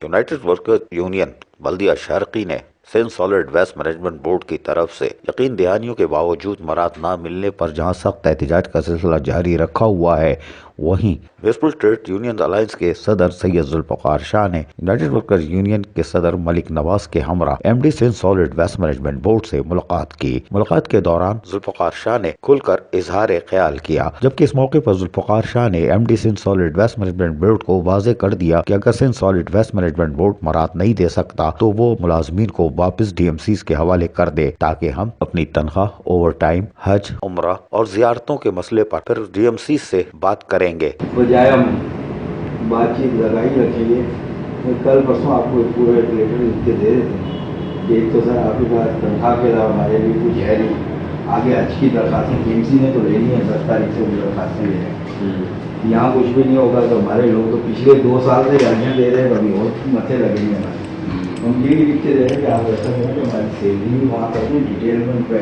United workers union Baldia Sharqi ने Sindh solid waste management board की तरफ से यकीन दहानियों के बावजूद मराद न मिलने पर जहां सख्त एहतजाज का सिलसिला जारी रखा हुआ है, वहीं वेस्टफुल ट्रेड यूनियन अलायंस के सदर सैयद जुल्फकार शाह ने यूनाइटेड वर्कर्स यूनियन के सदर मलिक नवाज के हमरा MD Sindh solid waste management board से मुलाकात की। मुलाकात के दौरान जुल्फकार शाह ने खुलकर इजहार ख्याल किया, जबकि इस मौके पर जुल्फकार शाह ने MD Sindh solid waste management board को वाजे कर दिया कि अगर Sindh solid waste management board मराद नहीं दे सकता तो वो मुलाजमीन को वापस डीएमसी के हवाले कर दे, ताकि हम अपनी तनख्वाह, ओवर टाइम, हज, उम्रा और जियारतों के मसले पर फिर डीएमसी से बात करेंगे। बजाय हम बातचीत लगाई रखेंगे, मैं कल परसों आपको एक पूरा एक लेटर लिख के दे देते हैं कि एक तो सर आपके पास तनख्वाह के अलावा हमारे लिए कुछ है नहीं, आगे हज की दरखास्तें डीएमसी ने तो लेनी है, 10 तारीख से वो दरखास्तें ले रहे हैं। यहाँ कुछ भी नहीं होगा तो हमारे लोग तो पिछले 2 साल से गाड़ियाँ दे रहे हैं, कभी और मथे लगेंगे हमारे। हम ये लिख के दे रहे हैं कि आप ऐसा करें कि हमारी सैलरी भी वहाँ करते हैं डिटेलमेंट पे,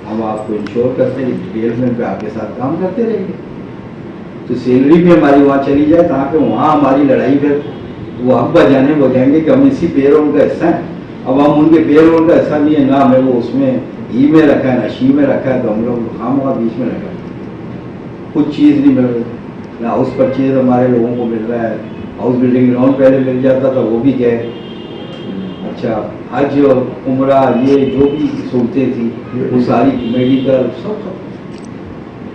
हम आपको इंश्योर करते हैं कि डिटेलमेंट पे आपके साथ काम करते रहेंगे, तो सैलरी भी हमारी वहाँ चली जाए ताकि वहाँ हमारी लड़ाई फिर वो हक बजाने वो कहेंगे कि हम इसी पेरोल का हिस्सा हैं। अब हम उनके पेरोल का हिस्सा नहीं है ना, हमें वो उसमें ई में रखा है ना शी में रखा है, तो हम लोग खाम वहाँ बीच में रखा है, कुछ चीज़ नहीं मिल रही ना। हाउस परचेज हमारे लोगों को मिल रहा है, हाउस बिल्डिंग लोन पहले मिल जाता था वो भी गए, अच्छा हज उम्रा ये जो भी सहूलतें थी वो सारी, मेडिकल सब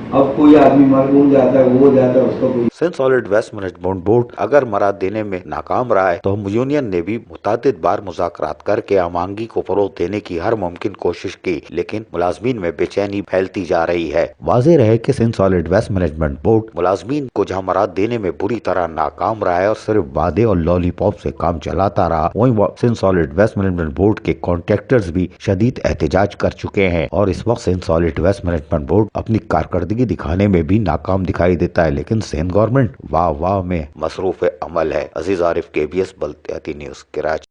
अब कोई आदमी मर जाता है, वो जाता है, उसका कोई। Sindh solid waste management board अगर मराद देने में नाकाम रहा है तो हम यूनियन ने भी मुतादिद बार मुज़ाकरात करके आमांगी को फरोग देने की हर मुमकिन कोशिश की, लेकिन मुलाजमीन में बेचैनी फैलती जा रही है। वाज़ेह रहे कि Sindh solid waste management board मुलाजमीन को जहाँ मराद देने में बुरी तरह नाकाम रहा है और सिर्फ वादे और लॉलीपॉप से काम चलाता रहा, वहीं Sindh solid waste management board के कॉन्ट्रैक्टर्स भी शदीद एहतजाज कर चुके हैं और इस वक्त Sindh solid waste management board अपनी कारकर्दगी दिखाने में भी नाकाम दिखाई देता है, लेकिन सिंध गवर्नमेंट वाह वाह में मसरूफ अमल है। अजीज आरिफ, KBS बल्दियाती न्यूज़, कराची।